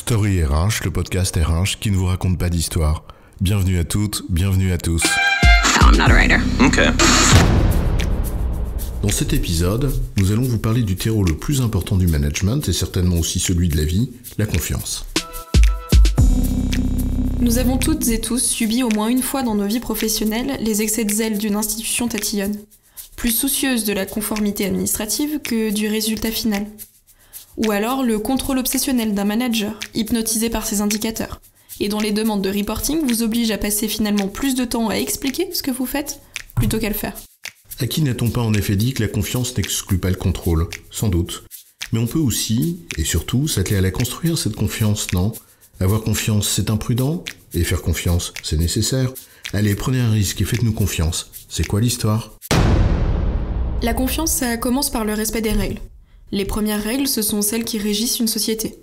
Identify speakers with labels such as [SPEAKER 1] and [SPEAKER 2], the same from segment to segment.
[SPEAKER 1] Story RH, le podcast RH qui ne vous raconte pas d'histoire. Bienvenue à toutes, bienvenue à tous.
[SPEAKER 2] No, I'm not a writer.
[SPEAKER 3] Okay.
[SPEAKER 1] Dans cet épisode, nous allons vous parler du terreau le plus important du management et certainement aussi celui de la vie, la confiance.
[SPEAKER 4] Nous avons toutes et tous subi au moins une fois dans nos vies professionnelles les excès de zèle d'une institution tatillonne, plus soucieuse de la conformité administrative que du résultat final. Ou alors le contrôle obsessionnel d'un manager, hypnotisé par ses indicateurs, et dont les demandes de reporting vous obligent à passer finalement plus de temps à expliquer ce que vous faites, plutôt qu'à le faire.
[SPEAKER 1] À qui n'a-t-on pas en effet dit que la confiance n'exclut pas le contrôle ? Sans doute. Mais on peut aussi, et surtout, s'atteler à la construire, cette confiance, non ? Avoir confiance, c'est imprudent, et faire confiance, c'est nécessaire. Allez, prenez un risque et faites-nous confiance. C'est quoi l'histoire ?
[SPEAKER 4] La confiance, ça commence par le respect des règles. Les premières règles, ce sont celles qui régissent une société.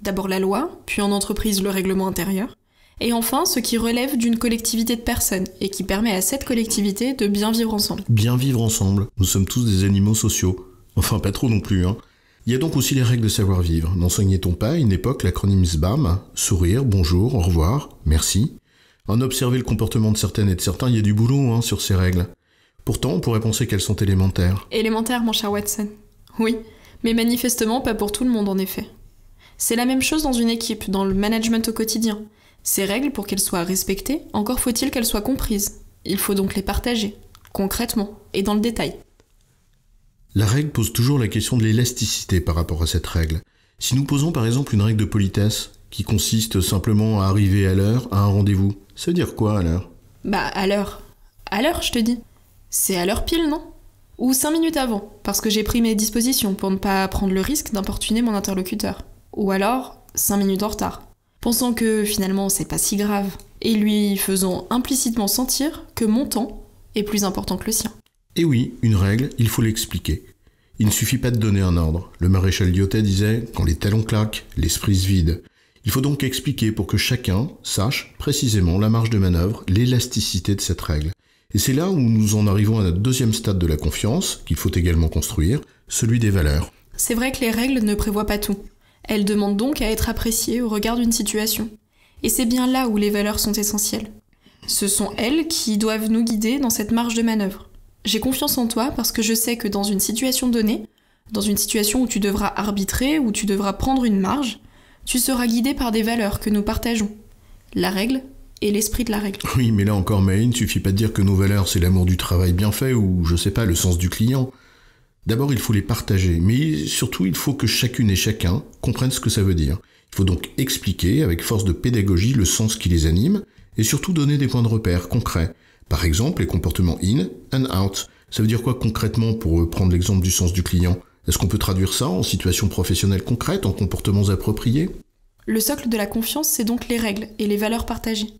[SPEAKER 4] D'abord la loi, puis en entreprise le règlement intérieur, et enfin ce qui relève d'une collectivité de personnes, et qui permet à cette collectivité de bien vivre ensemble.
[SPEAKER 1] Bien vivre ensemble, nous sommes tous des animaux sociaux. Enfin, pas trop non plus, hein. Il y a donc aussi les règles de savoir-vivre. N'enseignait-on pas à une époque l'acronyme SBAM, sourire, bonjour, au revoir, merci. En observer le comportement de certaines et de certains, il y a du boulot hein, sur ces règles. Pourtant, on pourrait penser qu'elles sont élémentaires.
[SPEAKER 4] Élémentaire, mon cher Watson. Oui, mais manifestement pas pour tout le monde en effet. C'est la même chose dans une équipe, dans le management au quotidien. Ces règles, pour qu'elles soient respectées, encore faut-il qu'elles soient comprises. Il faut donc les partager, concrètement, et dans le détail.
[SPEAKER 1] La règle pose toujours la question de l'élasticité par rapport à cette règle. Si nous posons par exemple une règle de politesse, qui consiste simplement à arriver à l'heure à un rendez-vous, ça veut dire quoi à l'heure ?
[SPEAKER 4] Bah, à l'heure. À l'heure, je te dis. C'est à l'heure pile, non ? Ou 5 minutes avant, parce que j'ai pris mes dispositions pour ne pas prendre le risque d'importuner mon interlocuteur. Ou alors, 5 minutes en retard. Pensant que finalement c'est pas si grave, et lui faisant implicitement sentir que mon temps est plus important que le sien.
[SPEAKER 1] Et oui, une règle, il faut l'expliquer. Il ne suffit pas de donner un ordre. Le maréchal Lyotet disait « Quand les talons claquent, l'esprit se vide ». Il faut donc expliquer pour que chacun sache précisément la marge de manœuvre, l'élasticité de cette règle. Et c'est là où nous en arrivons à notre deuxième stade de la confiance, qu'il faut également construire, celui des valeurs.
[SPEAKER 4] C'est vrai que les règles ne prévoient pas tout. Elles demandent donc à être appréciées au regard d'une situation. Et c'est bien là où les valeurs sont essentielles. Ce sont elles qui doivent nous guider dans cette marge de manœuvre. J'ai confiance en toi parce que je sais que dans une situation donnée, dans une situation où tu devras arbitrer, où tu devras prendre une marge, tu seras guidé par des valeurs que nous partageons. La règle et l'esprit de la règle.
[SPEAKER 1] Oui, mais là encore, May, il ne suffit pas de dire que nos valeurs, c'est l'amour du travail bien fait ou, je sais pas, le sens du client. D'abord, il faut les partager, mais surtout, il faut que chacune et chacun comprenne ce que ça veut dire. Il faut donc expliquer, avec force de pédagogie, le sens qui les anime, et surtout donner des points de repère concrets. Par exemple, les comportements in and out. Ça veut dire quoi concrètement, pour prendre l'exemple du sens du client ? Est-ce qu'on peut traduire ça en situation professionnelle concrète, en comportements appropriés ?
[SPEAKER 4] Le socle de la confiance, c'est donc les règles et les valeurs partagées.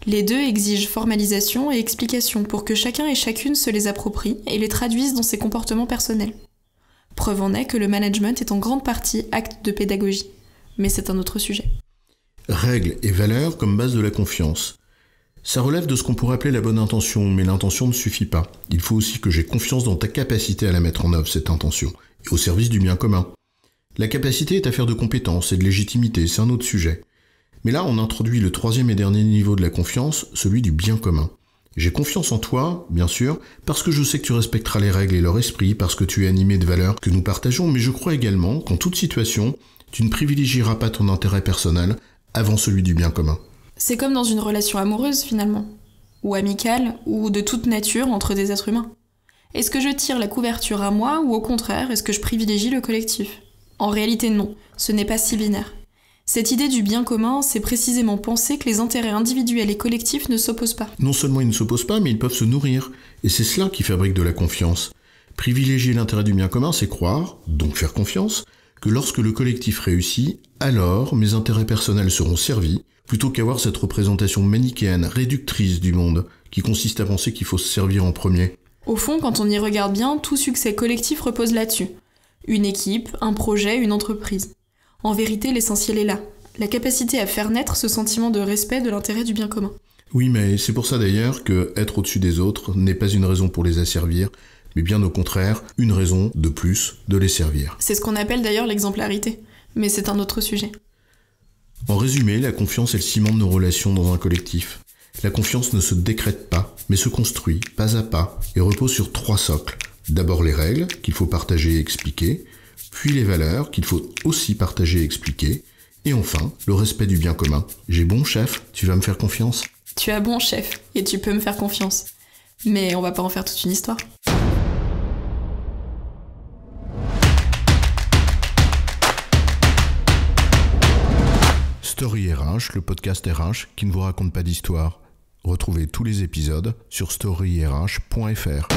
[SPEAKER 4] Les deux exigent formalisation et explication pour que chacun et chacune se les approprie et les traduise dans ses comportements personnels. Preuve en est que le management est en grande partie acte de pédagogie. Mais c'est un autre sujet.
[SPEAKER 1] Règles et valeurs comme base de la confiance. Ça relève de ce qu'on pourrait appeler la bonne intention, mais l'intention ne suffit pas. Il faut aussi que j'ai confiance dans ta capacité à la mettre en œuvre, cette intention, et au service du bien commun. La capacité est affaire de compétence et de légitimité, c'est un autre sujet. Mais là, on introduit le troisième et dernier niveau de la confiance, celui du bien commun. J'ai confiance en toi, bien sûr, parce que je sais que tu respecteras les règles et leur esprit, parce que tu es animé de valeurs que nous partageons, mais je crois également qu'en toute situation, tu ne privilégieras pas ton intérêt personnel avant celui du bien commun.
[SPEAKER 4] C'est comme dans une relation amoureuse, finalement, ou amicale, ou de toute nature entre des êtres humains. Est-ce que je tire la couverture à moi, ou au contraire, est-ce que je privilégie le collectif ? En réalité, non, ce n'est pas si binaire. Cette idée du bien commun, c'est précisément penser que les intérêts individuels et collectifs ne s'opposent pas.
[SPEAKER 1] Non seulement ils ne s'opposent pas, mais ils peuvent se nourrir. Et c'est cela qui fabrique de la confiance. Privilégier l'intérêt du bien commun, c'est croire, donc faire confiance, que lorsque le collectif réussit, alors mes intérêts personnels seront servis, plutôt qu'avoir cette représentation manichéenne, réductrice du monde, qui consiste à penser qu'il faut se servir en premier.
[SPEAKER 4] Au fond, quand on y regarde bien, tout succès collectif repose là-dessus. Une équipe, un projet, une entreprise. En vérité, l'essentiel est là. La capacité à faire naître ce sentiment de respect de l'intérêt du bien commun.
[SPEAKER 1] Oui, mais c'est pour ça d'ailleurs que être au-dessus des autres n'est pas une raison pour les asservir, mais bien au contraire, une raison de plus de les servir.
[SPEAKER 4] C'est ce qu'on appelle d'ailleurs l'exemplarité. Mais c'est un autre sujet.
[SPEAKER 1] En résumé, la confiance est le ciment de nos relations dans un collectif. La confiance ne se décrète pas, mais se construit pas à pas et repose sur 3 socles. D'abord les règles, qu'il faut partager et expliquer, puis les valeurs, qu'il faut aussi partager et expliquer, et enfin, le respect du bien commun. J'ai bon, chef, tu vas me faire confiance ?
[SPEAKER 4] Tu as bon, chef, et tu peux me faire confiance. Mais on va pas en faire toute une histoire.
[SPEAKER 1] Story RH, le podcast RH qui ne vous raconte pas d'histoire. Retrouvez tous les épisodes sur storyrh.fr.